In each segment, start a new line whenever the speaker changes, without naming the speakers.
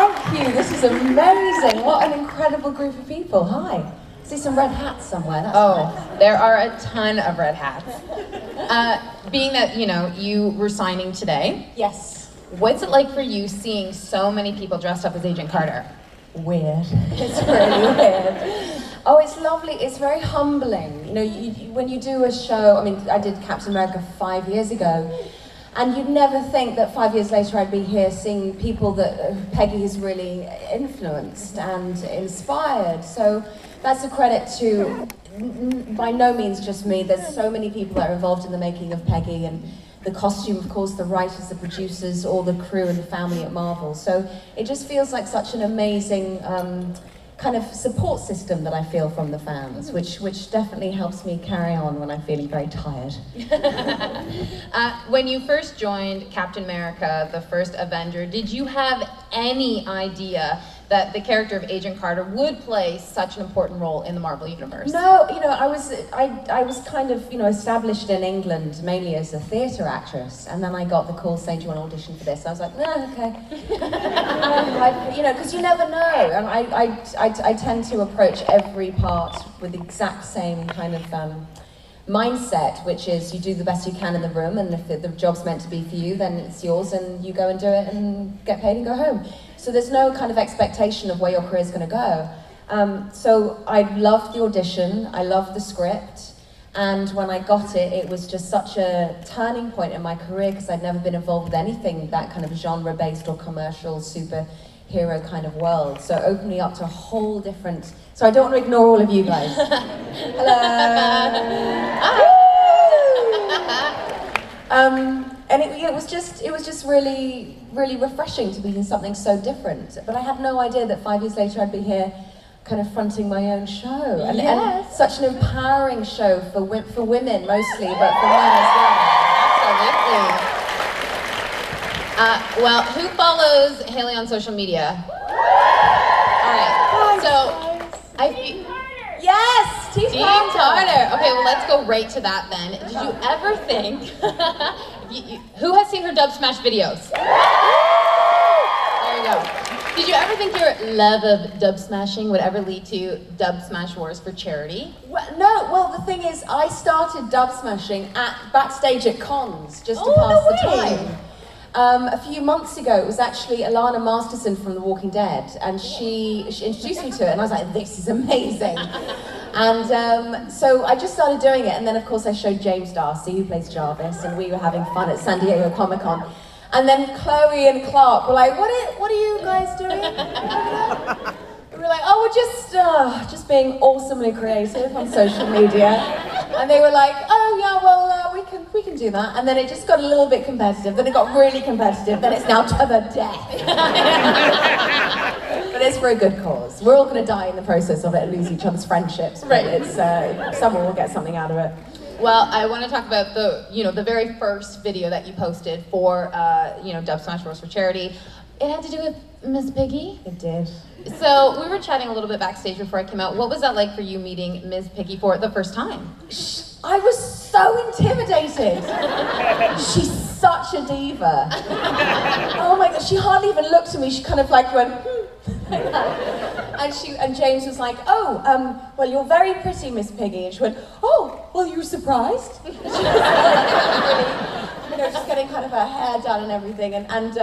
Thank you, this is amazing. What an incredible group of people. Hi. I see some red hats somewhere. That's nice.
There are a ton of red hats. Being that, you were signing today.
Yes.
What's it like for you seeing so many people dressed up as Agent Carter?
Weird. It's really weird. Oh, it's lovely. It's very humbling. When you do a show, I did Captain America 5 years ago, and you'd never think that 5 years later I'd be here seeing people that Peggy has really influenced and inspired. So that's a credit to, by no means just me. There's so many people that are involved in the making of Peggy, and the costume, of course, the writers, the producers, all the crew and the family at Marvel. So it just feels like such an amazing kind of support system that I feel from the fans, which definitely helps me carry on when I'm feeling very tired.
When you first joined Captain America, the first Avenger, did you have any idea that the character of Agent Carter would play such an important role in the Marvel Universe?
No, I was kind of, established in England mainly as a theatre actress, and then I got the call saying, do you want to audition for this? I was like, no, okay. Because you never know, and I tend to approach every part with the exact same kind of mindset, which is you do the best you can in the room, and if the job's meant to be for you, then it's yours, and you go and do it and get paid and go home. So there's no kind of expectation of where your career's going to go. So I loved the audition, I loved the script, and when I got it, it was just such a turning point in my career because I'd never been involved with anything that kind of genre-based or commercial superhero kind of world. So it opened me up to a whole different... So I don't want to ignore all of you guys. Hello! And it was just really, really refreshing to be in something so different. But I had no idea that 5 years later I'd be here kind of fronting my own show. And,
yes.
And such an empowering show for women mostly, but for men as well.
Absolutely. Well, who follows Hayley on social media? All right, so yes, Team Carter. Okay, well, let's go right to that then. Did you ever think, who has seen her Dub Smash videos? There you go. Did you ever think your love of dub smashing would ever lead to Dub Smash Wars for charity?
Well, no, well, the thing is, I started dub smashing backstage at cons, just to pass the time. A few months ago, it was actually Alana Masterson from The Walking Dead, and she introduced me to it, and I was like, this is amazing. And so I just started doing it, and then of course I showed James Darcy, who plays Jarvis, and we were having fun at San Diego Comic-Con. And then Chloe and Clark were like, what are you guys doing? We were like, oh, we're just being awesomely creative on social media. And they were like, oh yeah, well, we can do that. And then it just got a little bit competitive, then it got really competitive, then it's now to the death. But it's for a good cause. We're all gonna die in the process of it and lose each other's friendships, but it's, someone will get something out of it.
Well, I want to talk about the very first video that you posted for, Dub Smash Wars for charity. It had to do with Miss Piggy.
It did.
So we were chatting a little bit backstage before I came out. What was that like for you meeting Ms. Piggy for the first time?
I was so intimidated. She's such a diva. Oh my God, she hardly even looked at me. She kind of like went, and James was like, oh, well, you're very pretty, Miss Piggy. And she went, oh, well, you surprised? She was really, just getting kind of her hair done and everything. And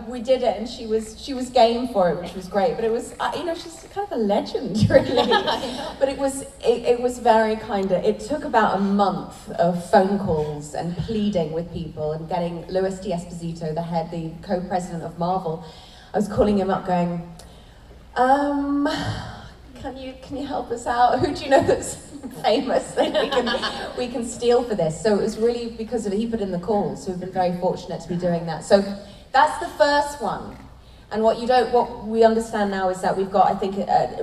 we did it, and she was game for it, which was great. But it was, she's kind of a legend, really. But it was very kind of, it took about a month of phone calls and pleading with people and getting Louis D'Esposito, the co-president of Marvel. I was calling him up going, can you help us out? Who do you know that's famous that we can steal for this? So it was really because of he put in the calls, so we've been very fortunate to be doing that. So that's the first one. And what we understand now is that we've got, I think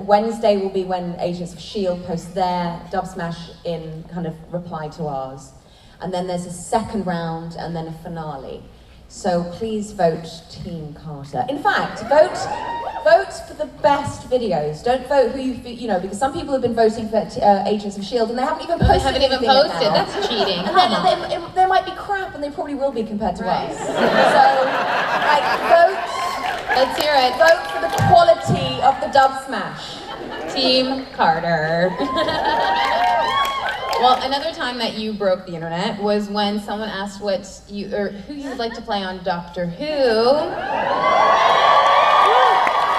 Wednesday will be when Agents of S.H.I.E.L.D. post their Dub Smash in kind of reply to ours. And then there's a second round and then a finale. So please vote Team Carter. In fact, vote for the best videos. Don't vote who because some people have been voting for Agents of S.H.I.E.L.D. and they haven't even posted anything. They haven't even posted.
That's cheating.
And they might be crap, and they probably will be compared to us. So,
Let's hear it.
Vote for the quality of the dub smash.
Team Carter. Well, another time that you broke the internet was when someone asked who you would like to play on Doctor Who.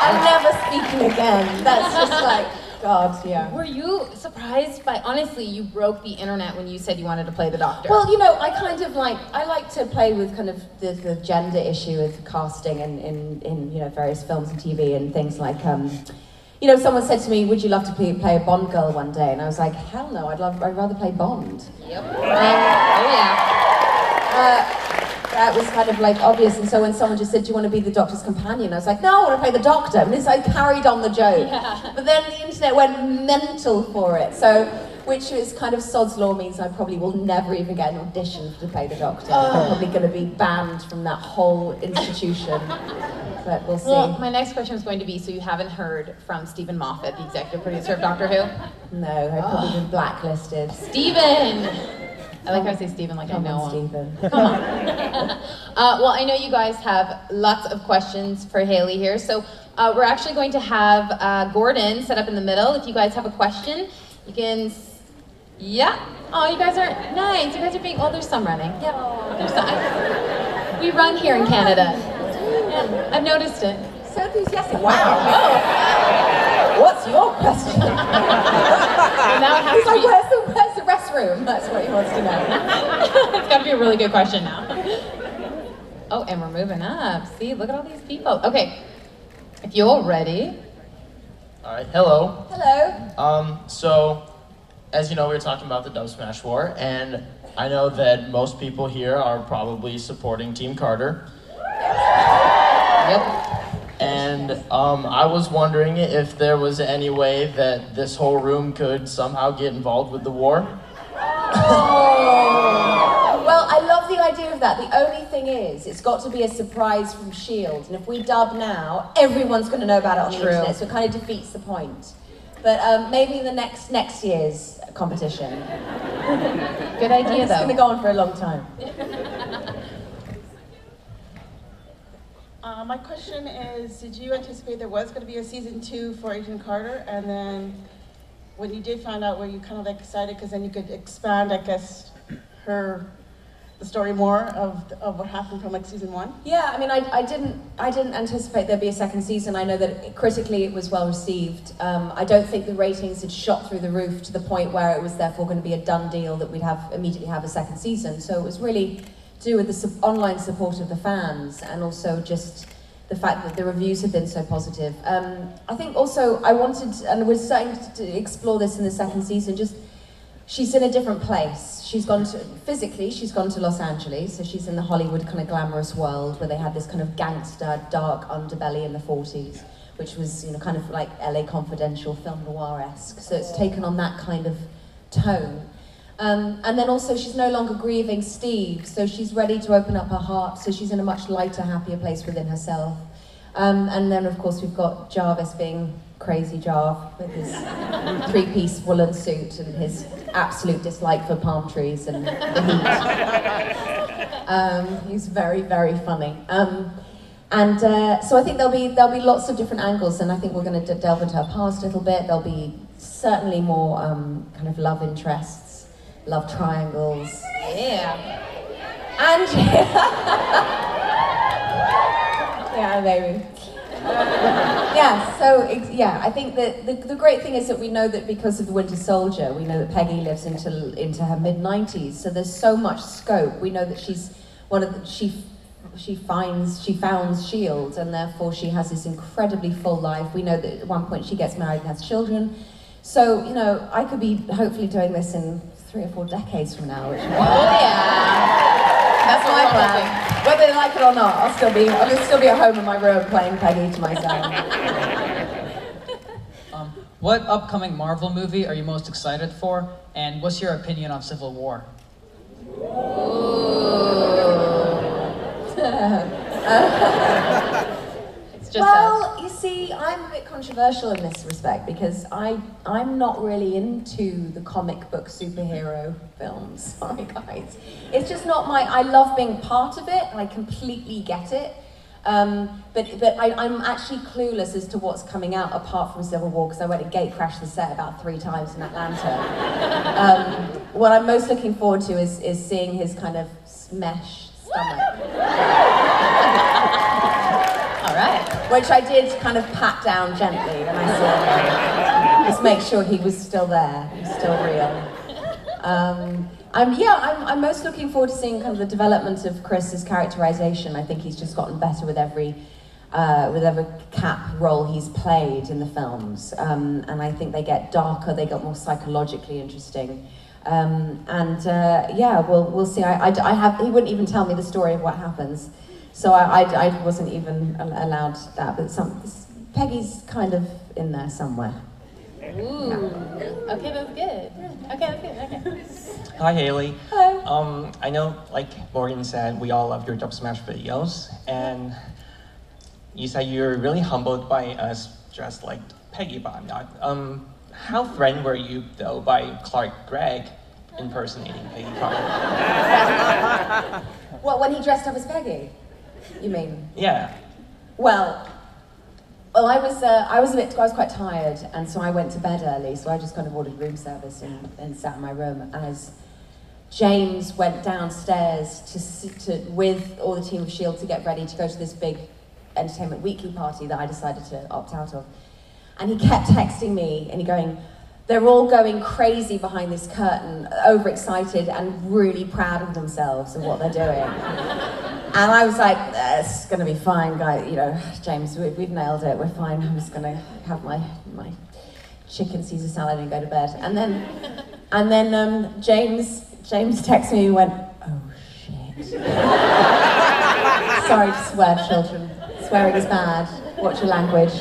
I'm never speaking again. That's just like, God, yeah.
Were you surprised by, honestly, you broke the internet when you said you wanted to play the Doctor?
Well, you know, I like to play with kind of the gender issue of casting in you know, various films and TV and things like, you know, someone said to me, would you love to play a Bond girl one day? And I was like, hell no, I'd rather play Bond.
Yep. Oh yeah.
That was kind of like obvious, and so when someone just said, do you want to be the Doctor's companion? I was like, no, I want to play the Doctor. And I carried on the joke. Yeah. But then the internet went mental for it. So, which is kind of sod's law means I probably will never even get an audition to play the Doctor. I'm probably going to be banned from that whole institution. But we'll see.
Well, my next question is going to be, so you haven't heard from Stephen Moffat, the executive producer of Doctor Who?
No, I've probably been blacklisted.
Stephen! I like how I say Stephen like I know him.
Stephen.
Come on. Well, I know you guys have lots of questions for Hayley here, so we're actually going to have Gordon set up in the middle. If you guys have a question, you can... Yeah. Oh, you guys are nice. You guys are being... Oh, there's some running. Yeah. There's some... We run here in Canada. Yeah, I've noticed it.
So enthusiastic. Wow. Oh. What's your question?
Now it has to be...
Where's the restroom? That's what he wants to know.
It's got to be a really good question now. Oh, and we're moving up. See, look at all these people. Okay, if you're ready.
All right, hello.
Hello.
So, as you know, we were talking about the Dub Smash War, and I know that most people here are probably supporting Team Carter.
Yep.
And I was wondering if there was any way that this whole room could somehow get involved with the war.
Oh. Well, I love the idea of that. The only thing is, it's got to be a surprise from S.H.I.E.L.D. And if we dub now, everyone's going to know about it on the internet, so it kind of defeats the point. But maybe in the next year's competition.
Good idea, though.
It's going to go on for a long time.
My question is, did you anticipate there was going to be a season 2 for Agent Carter? And then when you did find out, were you kind of like excited because then you could expand, I guess, the story more of what happened from like season 1?
Yeah, I mean, I didn't anticipate there'd be a second season. I know that critically it was well received. I don't think the ratings had shot through the roof to the point where it was therefore going to be a done deal that we'd immediately have a second season. So it was really to do with the online support of the fans, and also just the fact that the reviews have been so positive. I think also I wanted, and we're starting to explore this in the second season, just she's in a different place. She's gone to Los Angeles, so she's in the Hollywood kind of glamorous world where they had this kind of gangster, dark underbelly in the 40s, which was, you know, kind of like LA Confidential, film noir-esque. So it's taken on that kind of tone. And then also she's no longer grieving Steve, so she's ready to open up her heart, so she's in a much lighter, happier place within herself. And then of course we've got Jarvis being crazy Jarv with his 3-piece woolen suit and his absolute dislike for palm trees and the heat. He's very, very funny. So I think there'll be lots of different angles, and I think we're going to delve into her past a little bit. There'll be certainly more kind of love interests, love triangles.
Yeah.
And yeah, maybe. I think that the great thing is that we know that because of the Winter Soldier, we know that Peggy lives into her mid-90s, so there's so much scope. We know that she's she founds S.H.I.E.L.D., and therefore she has this incredibly full life. We know that at one point she gets married and has children. So, you know, I could be hopefully doing this in 3 or 4 decades from now. Which that's my plan. Whether they like it or not, I'll still be at home in my room playing Peggy to myself.
What upcoming Marvel movie are you most excited for? And what's your opinion on Civil War?
Well, you see, I'm a bit controversial in this respect because I'm not really into the comic book superhero films. Sorry, guys. It's just not I love being part of it, and I completely get it. But I'm actually clueless as to what's coming out apart from Civil War, because I went and gate crashed the set about 3 times in Atlanta. What I'm most looking forward to is seeing his kind of mesh stomach.
All right.
Which I did kind of pat down gently when I saw him. Just make sure he was still there, he was still real. I'm most looking forward to seeing kind of the development of Chris's characterization. I think he's just gotten better with every Cap role he's played in the films, and I think they get darker, they get more psychologically interesting. We'll see. He wouldn't even tell me the story of what happens, so I wasn't even allowed that. But Peggy's kind of in there somewhere.
Ooh. Yeah. Okay, that's good. Okay, that's good. Okay.
Hi, Hayley.
Hello.
I know, like Morgan said, we all love your Dub Smash videos, and you said you're really humbled by us dressed like Peggy, but I'm not. How threatened were you, though, by Clark Gregg impersonating Peggy Carter?
What, when he dressed up as Peggy? You mean?
Yeah.
Well, I was quite tired, and so I went to bed early. So I just kind of ordered room service and sat in my room as James went downstairs with all the team of S.H.I.E.L.D. to get ready to go to this big Entertainment Weekly party that I decided to opt out of. And he kept texting me and going, they're all going crazy behind this curtain, overexcited and really proud of themselves and what they're doing. And I was like, it's gonna be fine, guy. You know, James, we've nailed it. We're fine. I'm just gonna have my chicken Caesar salad and go to bed. And then James texted me and went, oh shit. Sorry to swear, children. Swearing is bad. Watch your language.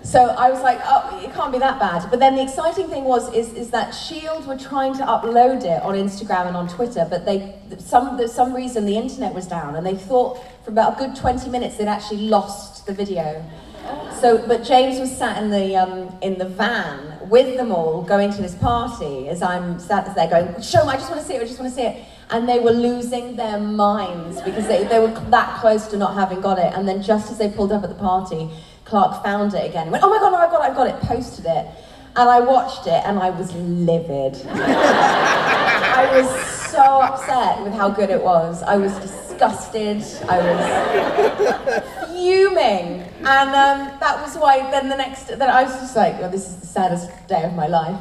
So I was like, oh, it can't be that bad. But then the exciting thing is that S.H.I.E.L.D. were trying to upload it on Instagram and on Twitter, but some reason the internet was down, and they thought for about a good 20 minutes they'd actually lost the video. But James was sat in the van with them all going to this party as I'm sat there going, show me, I just want to see it, I just want to see it. And they were losing their minds because they were that close to not having got it. And then just as they pulled up at the party, Clark found it again. He went, oh my God, no, I've got it, posted it. And I watched it and I was livid. I was so upset with how good it was. I was disgusted, I was fuming. And that was why then then I was just like, oh, this is the saddest day of my life.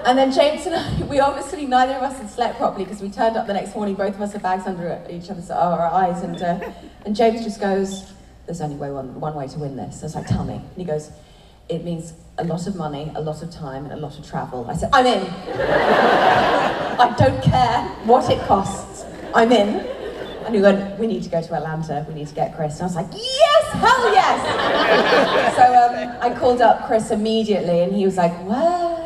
And then James and I, we obviously, neither of us had slept properly because we turned up the next morning, both of us had bags under each other's our eyes, and James just goes, there's only one way to win this. I was like, tell me. And he goes, it means a lot of money, a lot of time, and a lot of travel. I said, I'm in. I don't care what it costs. I'm in. And he went, we need to go to Atlanta. We need to get Chris. And I was like, yes, hell yes. So I called up Chris immediately, and he was like, what?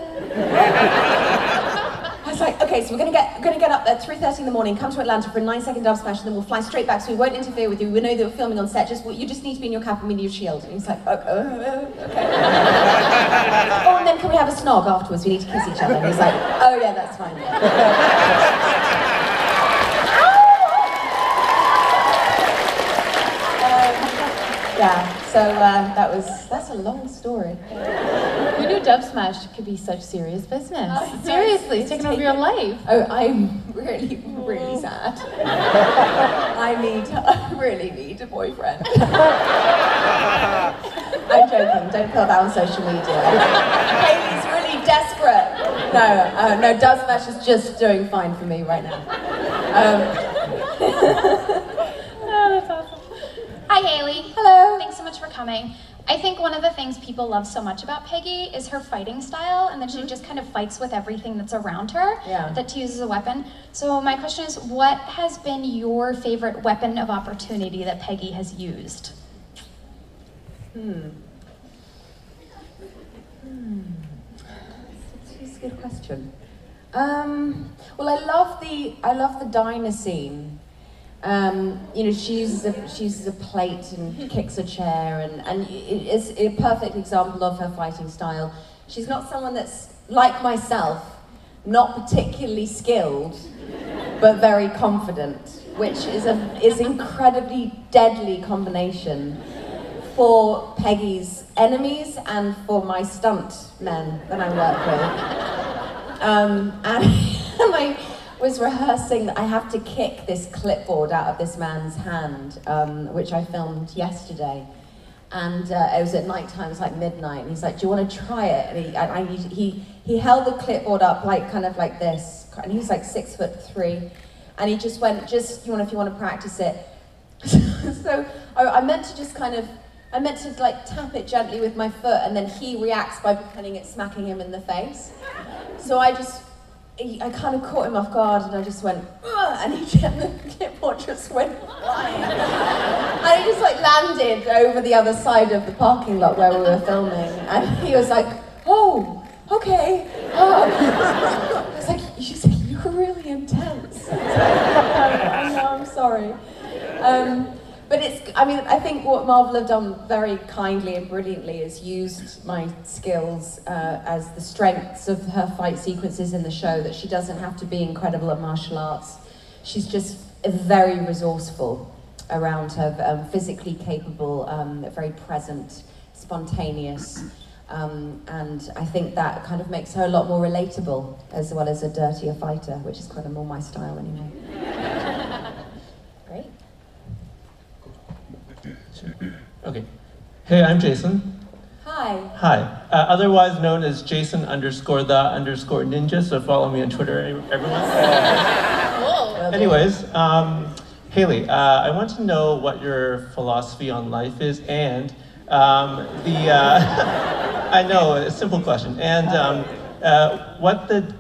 I was like, okay, so we're gonna get up there at 3:30 in the morning, come to Atlanta for a 9-second dub smash, and then we'll fly straight back, so we won't interfere with you. We know that we're filming on set, you just need to be in your cap and media shield. And he's like, okay. Oh, and then can we have a snog afterwards? We need to kiss each other. And he's like, oh yeah, that's fine. Yeah, so that's a long story.
Who knew Dub Smash could be such serious business? Seriously, it's taking over your life.
Oh, I'm really, really sad. I really need a boyfriend. I'm joking, don't put that on social media. Hayley's really desperate. No, Dub Smash is just doing fine for me right now.
Oh, that's awesome.
Hi, Hayley.
Hello.
Thanks so much for coming. I think one of the things people love so much about Peggy is her fighting style, and that she just kind of fights with everything that's around her, that to use as a weapon. So my question is, what has been your favorite weapon of opportunity that Peggy has used?
That's a good question. Well, I love the diner scene. You know, she uses a plate and kicks a chair, and it's a perfect example of her fighting style. She's not someone that's, like myself, not particularly skilled, but very confident. which is incredibly deadly combination for Peggy's enemies and for my stunt men that I work with. And I was rehearsing that I have to kick this clipboard out of this man's hand, which I filmed yesterday. And it was at night time, it was like midnight, and he's like, do you want to try it? And he held the clipboard up kind of like this, and he was like 6'3", and he just went, if you want to practice it. So I meant to just I meant to like tap it gently with my foot, and then he reacts by pretending it's smacking him in the face. So I kind of caught him off guard, and I just went, ugh, and the clipboard just went flying. And it just like landed over the other side of the parking lot where we were filming, and he was like, oh, okay. I was like, you're really intense. I know, I'm sorry. But I think what Marvel have done very kindly and brilliantly is used my skills as the strengths of her fight sequences in the show, that she doesn't have to be incredible at martial arts. She's just very resourceful around her, physically capable, very present, spontaneous, and I think that kind of makes her a lot more relatable, as well as a dirtier fighter, which is kind of more my style anyway. Great.
Okay. Hey, I'm Jason.
Hi.
Hi. Otherwise known as Jason_the_ninja, so follow me on Twitter, everyone. Anyways, Hayley, I want to know what your philosophy on life is, and I know, a simple question, and what the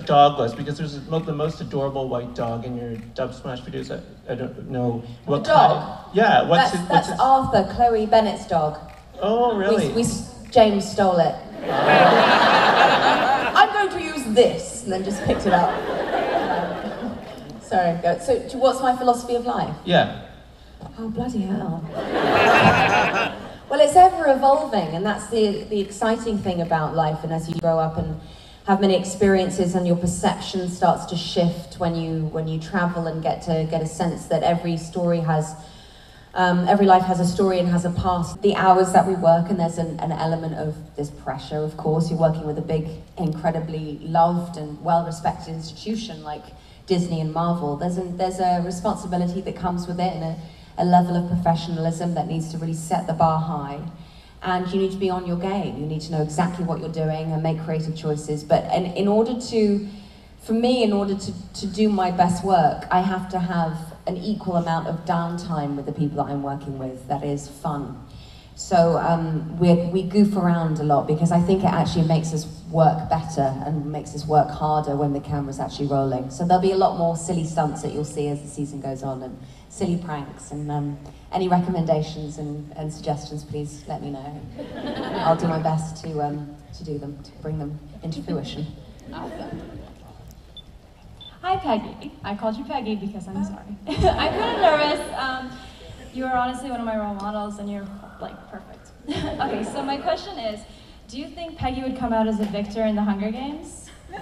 dog was, because there's the most adorable white dog in your Dub Smash videos. I don't know what
the dog.
Kind. Yeah, what's
that's
it?
Arthur, Chloe Bennett's dog.
Oh, really?
James stole it. I'm going to use this, and then just picked it up. Sorry. Go. So, what's my philosophy of life?
Yeah.
Oh, bloody hell. Well, it's ever evolving, and that's the exciting thing about life. And as you grow up and have many experiences, and your perception starts to shift when you travel and get a sense that every story has, every life has a story and has a past. The hours that we work, and there's an element of this pressure, of course. You're working with a big, incredibly loved and well-respected institution like Disney and Marvel. There's a responsibility that comes with it, and a level of professionalism that needs to really set the bar high. And you need to be on your game. You need to know exactly what you're doing and make creative choices. But in order to do my best work, I have to have an equal amount of downtime with the people that I'm working with that is fun. So we goof around a lot, because I think it actually makes us work better and makes us work harder when the camera's actually rolling. So there'll be a lot more silly stunts that you'll see as the season goes on, and silly pranks, and any recommendations and suggestions, please let me know. I'll do my best to do them, to bring them into fruition.
Awesome.
Hi, Peggy. I called you Peggy because I'm sorry. I'm kind of nervous. You are honestly one of my role models, and you're like perfect. Okay, so my question is, do you think Peggy would come out as a victor in the Hunger Games?
Hell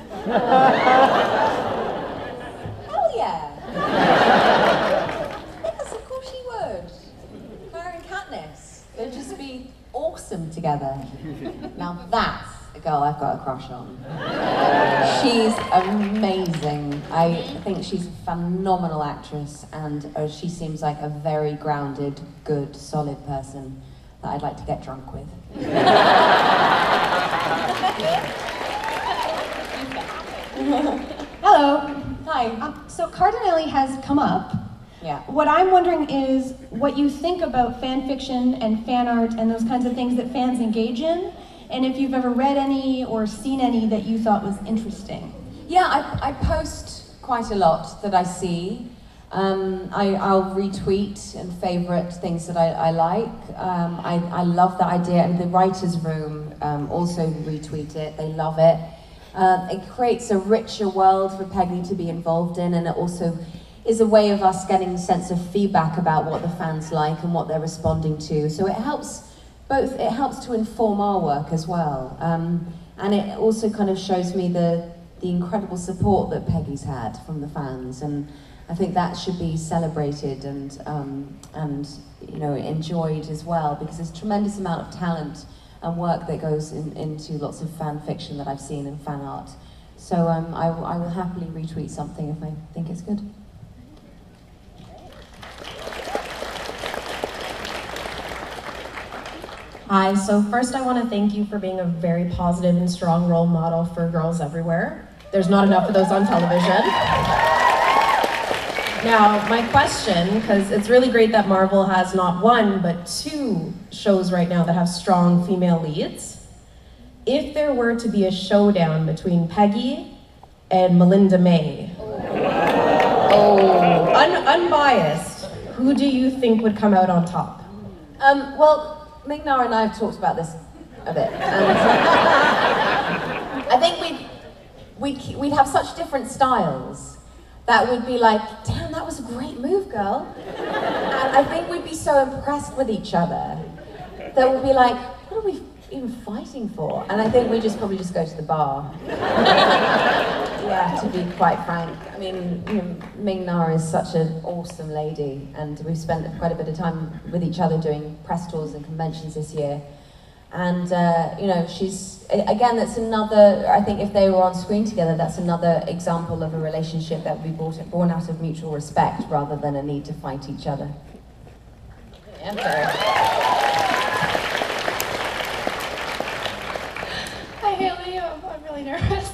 yeah! Yes, of course she would. Her and Katniss, they'd just be awesome together. Now that's a girl I've got a crush on. She's amazing. I think she's a phenomenal actress, and she seems like a very grounded, good, solid person that I'd like to get drunk with.
Hello.
Hi.
So Cardinelli has come up.
Yeah.
What I'm wondering is what you think about fan fiction and fan art and those kinds of things that fans engage in, and if you've ever read any or seen any that you thought was interesting.
Yeah, I post quite a lot that I see. I'll retweet and favorite things that I like. I love that idea, and the writer's room also retweet it. They love it. It creates a richer world for Peggy to be involved in, and it also is a way of us getting a sense of feedback about what the fans like and what they're responding to. So it helps to inform our work as well. And it also kind of shows me the incredible support that Peggy's had from the fans. And I think that should be celebrated and enjoyed as well, because there's a tremendous amount of talent and work that goes into lots of fan fiction that I've seen and fan art. So I will happily retweet something if I think it's good.
Hi, so first I want to thank you for being a very positive and strong role model for girls everywhere. There's not enough of those on television. Now, my question, because it's really great that Marvel has not one, but 2 shows right now that have strong female leads. If there were to be a showdown between Peggy and Melinda May, unbiased, who do you think would come out on top?
Well, Ming-Na and I have talked about this a bit, and I think we'd have such different styles that would be like, damn, that was a great move, girl. And I think we'd be so impressed with each other that we'd be like, what are we even fighting for? And I think we probably just go to the bar. Yeah, to be quite frank. I mean, Ming-Na is such an awesome lady, and we've spent quite a bit of time with each other doing press tours and conventions this year. And, she's, again, that's another, I think if they were on screen together, that's another example of a relationship that would be born out of mutual respect rather than a need to fight each other.
Hi, Hayley. I'm really nervous.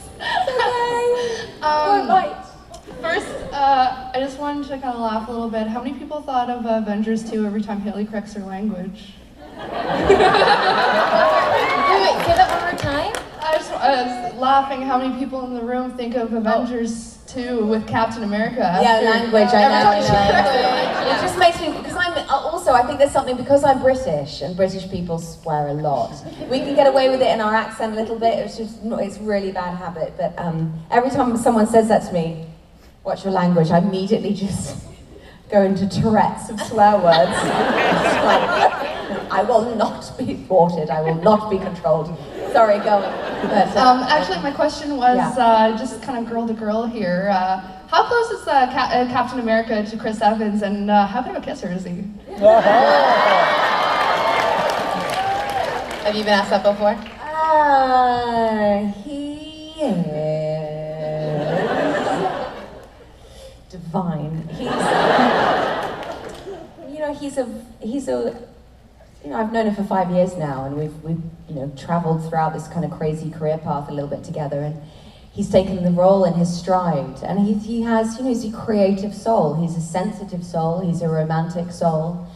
First, I just wanted to kind of laugh a little bit. How many people thought of Avengers 2 every time Hayley corrects her language?
Wait, say that one more time?
I was laughing how many people in the room think of Avengers 2 with Captain America.
Yeah, language, I know. It just makes me, because I think there's something, because I'm British, and British people swear a lot. We can get away with it in our accent a little bit, it's really bad habit, but every time someone says that to me, watch your language, I immediately just go into Tourette's of swear words. I will not be thwarted, I will not be controlled. Sorry, go on. But,
actually, my question was just kind of girl to girl here. How close is Captain America to Chris Evans, and how good of a kisser is he?
Have you been asked that before?
He is divine. I've known him for 5 years now, and we've traveled throughout this kind of crazy career path a little bit together, and he's taken the role in his stride, and he has, he's a creative soul, he's a sensitive soul, he's a romantic soul.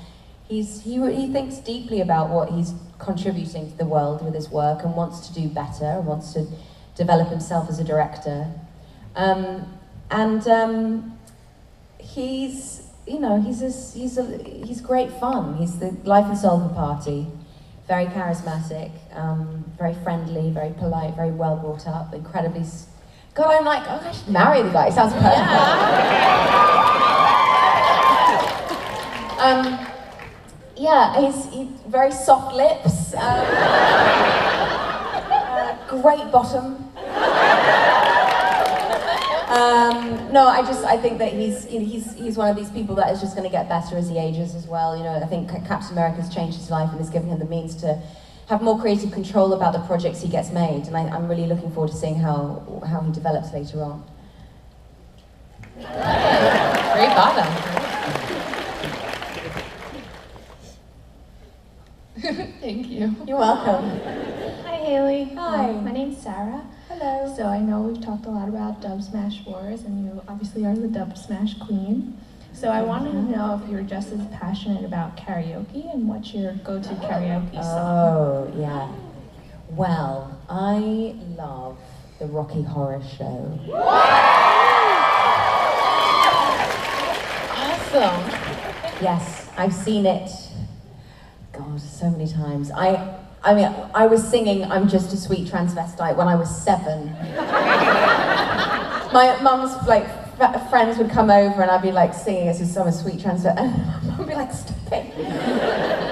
He thinks deeply about what he's contributing to the world with his work, and wants to do better, wants to develop himself as a director. He's great fun. He's the life and soul of the party. Very charismatic, very friendly, very polite, very well brought up, incredibly. God, I'm like, oh, I should marry the guy. He sounds perfect. He's very soft lips, great bottom. I think that he's one of these people that is just going to get better as he ages as well. I think Captain America's changed his life and has given him the means to have more creative control about the projects he gets made, and I'm really looking forward to seeing how he develops later on.
Great bottom.
Thank you.
You're welcome.
Hi, Hayley.
Hi.
My name's Sarah.
Hello.
So I know we've talked a lot about Dub Smash Wars, and you obviously are the Dub Smash Queen. So I wanted to know if you were just as passionate about karaoke, and what's your go-to karaoke song?
Oh, yeah. Well, I love the Rocky Horror Show.
Awesome.
Yes, I've seen it. God, so many times. I was singing "I'm Just a Sweet Transvestite" when I was 7. My mum's friends would come over and I'd be like singing as if I'm a sweet transvestite, and my mum would be like, "Stop it,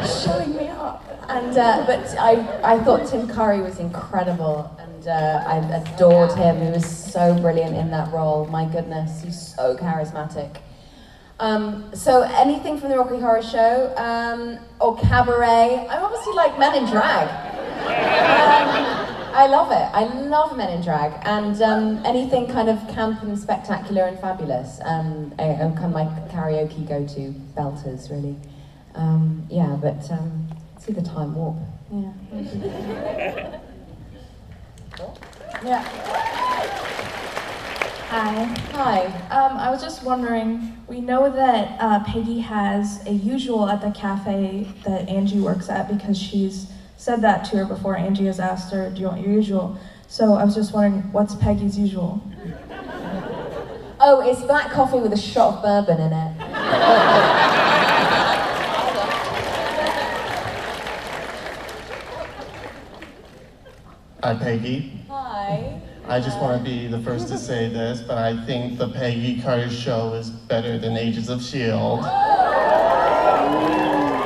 showing me up." And but I thought Tim Curry was incredible, and I adored him. He was so brilliant in that role. My goodness, he's so charismatic. So anything from the Rocky Horror Show, or Cabaret. I obviously like Men in Drag. I love it. I love Men in Drag, and anything kind of camp and spectacular and fabulous. Kind of my karaoke go-to belters, really. Yeah, but see the Time Warp. Yeah.
Yeah. Hi.
Hi.
I was just wondering, we know that Peggy has a usual at the cafe that Angie works at because she's said that to her before. Angie has asked her, do you want your usual? So I was just wondering, what's Peggy's usual?
Oh, it's black coffee with a shot of bourbon in it.
Hi, Peggy.
Hi.
I just want to be the first to say this, but I think the Peggy Carter show is better than Agents of S.H.I.E.L.D.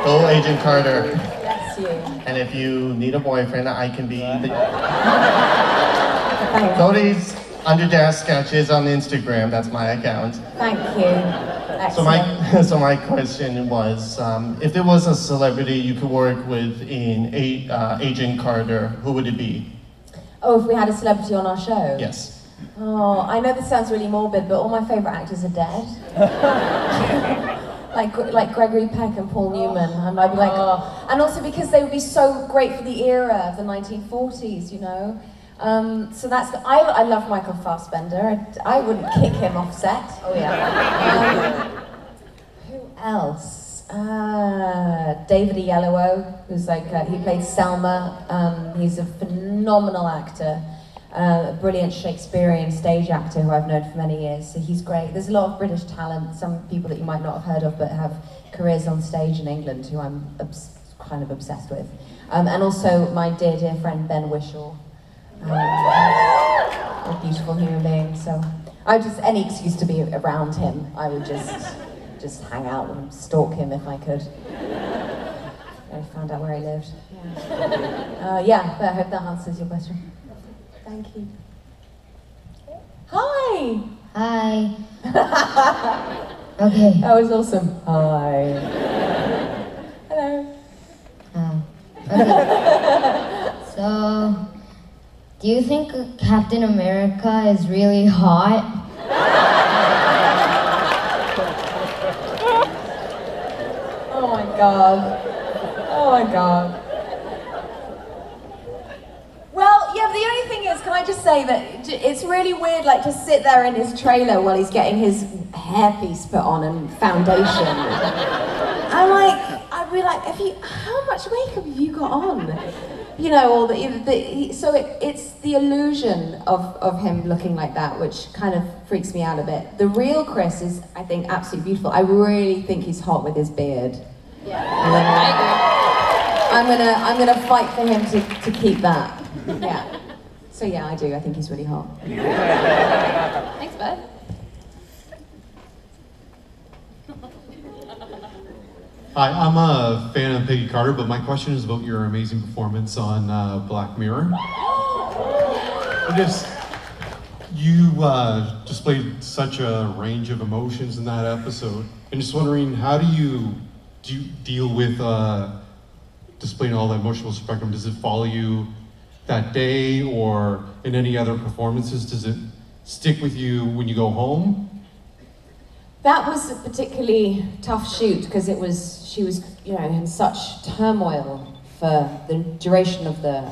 Go Agent Carter.
Bless you.
And if you need a boyfriend, I can be the... Cody's Underdesk Sketches on Instagram, that's my account.
Thank you. Excellent.
So my question was, if there was a celebrity you could work with in Agent Carter, who would it be?
Oh, if we had a celebrity on our show?
Yes.
Oh, I know this sounds really morbid, but all my favourite actors are dead. like Gregory Peck and Paul Newman. And I'd be like, oh. And also because they would be so great for the era of the 1940s, you know? So that's, I love Michael Fassbender. I wouldn't kick him off set. Oh yeah. Who else? David Oyelowo, who's like, he played Selma. He's a phenomenal actor. A brilliant Shakespearean stage actor who I've known for many years, so he's great. There's a lot of British talent, some people that you might not have heard of but have careers on stage in England who I'm kind of obsessed with. And also my dear friend Ben Whishaw. A beautiful human being, so I would just, any excuse to be around him, I would just hang out and stalk him if I could. I found out where he lived. Yeah, but I hope that answers your question. Thank you. Hi!
Hi. Okay.
That was awesome. Hi. Hello.
Okay. So, do you think Captain America is really hot?
Oh my god. Oh my god. Well, yeah, the only thing is, can I just say that it's really weird, like, to sit there in his trailer while he's getting his hairpiece put on and foundation. I'd be like, how much makeup have you got on? You know, all so it's the illusion of him looking like that, which kind of freaks me out a bit. The real Chris is, I think, absolutely beautiful. I really think he's hot with his beard.
Yeah, I agree.
I'm gonna fight for him to keep that. Yeah. So yeah, I do. I think he's really hot.
Thanks, bud.
Hi, I'm a fan of Peggy Carter, but my question is about your amazing performance on Black Mirror. You displayed such a range of emotions in that episode. And just wondering, how do you deal with displaying all that emotional spectrum? Does it follow you that day or in any other performances? Does it stick with you when you go home?
That was a particularly tough shoot because she was, you know, in such turmoil for the duration of the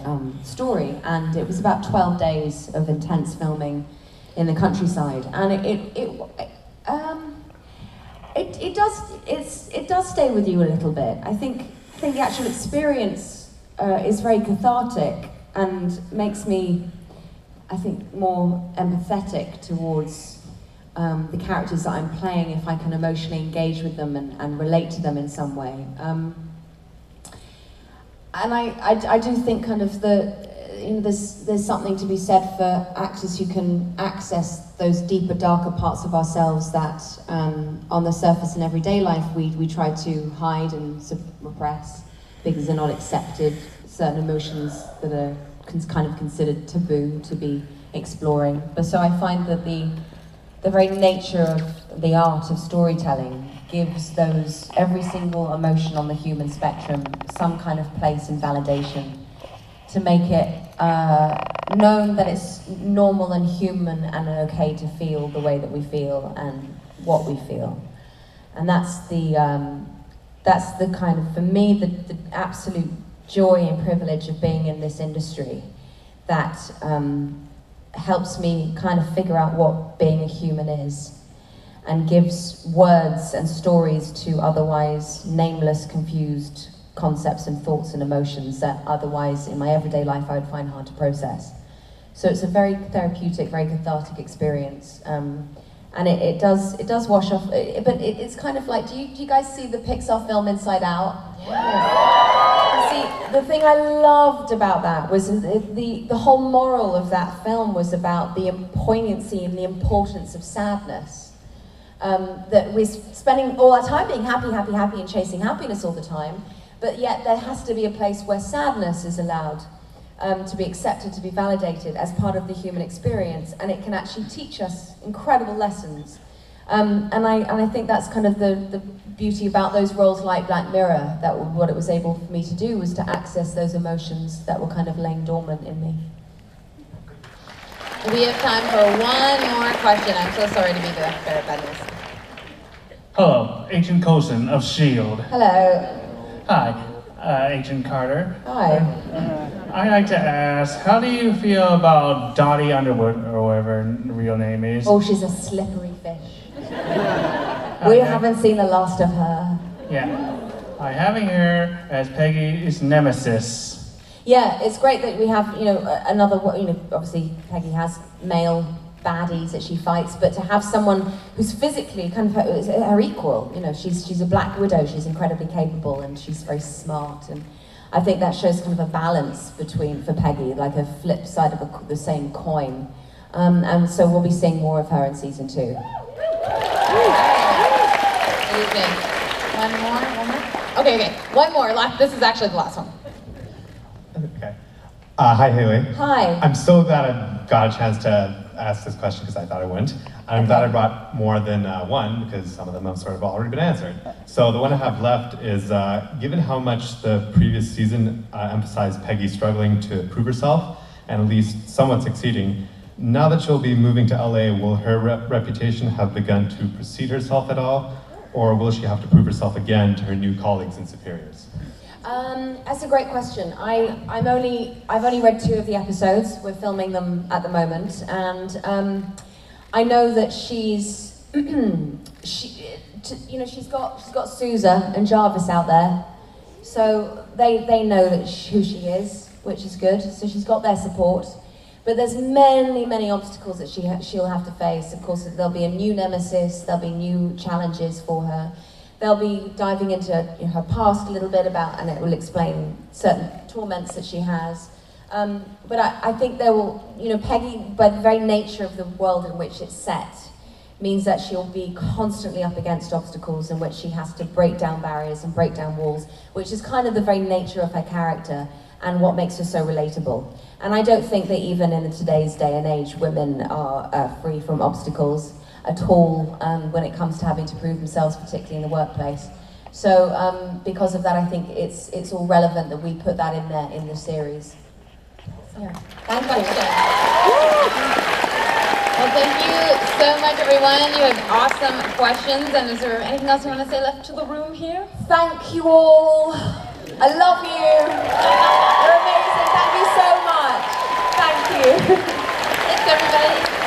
story, and it was about 12 days of intense filming in the countryside, and it does stay with you a little bit. I think the actual experience is very cathartic and makes me, I think, more empathetic towards the characters that I'm playing if I can emotionally engage with them and relate to them in some way. And I do think kind of there's something to be said for actors who can access those deeper, darker parts of ourselves that on the surface in everyday life we try to hide and repress because they're not accepted, certain emotions that are kind of considered taboo to be exploring. But so I find that the very nature of the art of storytelling gives every single emotion on the human spectrum some kind of place and validation to make it known that it's normal and human and okay to feel the way that we feel and what we feel. And that's the kind of, for me, the absolute joy and privilege of being in this industry that helps me kind of figure out what being a human is and gives words and stories to otherwise nameless, confused concepts and thoughts and emotions that otherwise in my everyday life I would find hard to process. So it's a very therapeutic, very cathartic experience. And it does wash off, but it's kind of like, do you guys see the Pixar film Inside Out? Yeah. See, the thing I loved about that was the whole moral of that film was about the poignancy and the importance of sadness. That we're spending all our time being happy, happy, happy, and chasing happiness all the time, but yet there has to be a place where sadness is allowed to be accepted, to be validated as part of the human experience, and it can actually teach us incredible lessons. And I think that's kind of the beauty about those roles like Black Mirror, that what it was able for me to do was to access those emotions that were kind of laying dormant in me.
We have time for one more question. I'm so sorry to be the bearer about this.
Hello, Agent Coulson of S.H.I.E.L.D.
Hello.
Hi, Agent Carter.
Hi.
I'd like to ask, how do you feel about Dottie Underwood, or whatever her real name is?
Oh, she's a slippery fish. We haven't seen the last of her.
Yeah. I'm having her as Peggy's nemesis.
Yeah, it's great that we have, another, obviously Peggy has male baddies that she fights, but to have someone who's physically kind of her equal, she's a Black Widow, she's incredibly capable and she's very smart, and I think that shows kind of a balance for Peggy, like a flip side of the same coin. And so we'll be seeing more of her in season 2.
One more? Okay, one more. This is actually the last one.
Okay. Hi, Hayley.
Hi.
I'm so glad I got a chance to ask this question because I thought I wouldn't. And I'm glad I brought more than one because some of them have sort of already been answered. So the one I have left is, given how much the previous season emphasized Peggy struggling to prove herself and at least somewhat succeeding, now that she'll be moving to LA, will her reputation have begun to precede herself at all? Or will she have to prove herself again to her new colleagues and superiors?
That's a great question. I've only read 2 of the episodes. We're filming them at the moment, and I know that she's she's got Sousa and Jarvis out there, so they know that who she is, which is good. So she's got their support. But there's many obstacles that she'll have to face. Of course, there'll be a new nemesis. There'll be new challenges for her. They'll be diving into her past a little bit and it will explain certain torments that she has. But I think there will, Peggy, by the very nature of the world in which it's set, means that she'll be constantly up against obstacles in which she has to break down barriers and break down walls, which is kind of the very nature of her character and what makes her so relatable. And I don't think that even in today's day and age, women are free from obstacles at all when it comes to having to prove themselves, particularly in the workplace. So because of that, I think it's all relevant that we put that in there in the series. So, yeah. Thank you.
Well, thank you so much, everyone. You had awesome questions. And is there anything else you want to say left to the room here?
Thank you all. I love you. You're amazing. Thank you so much. Thank you.
Thanks, everybody.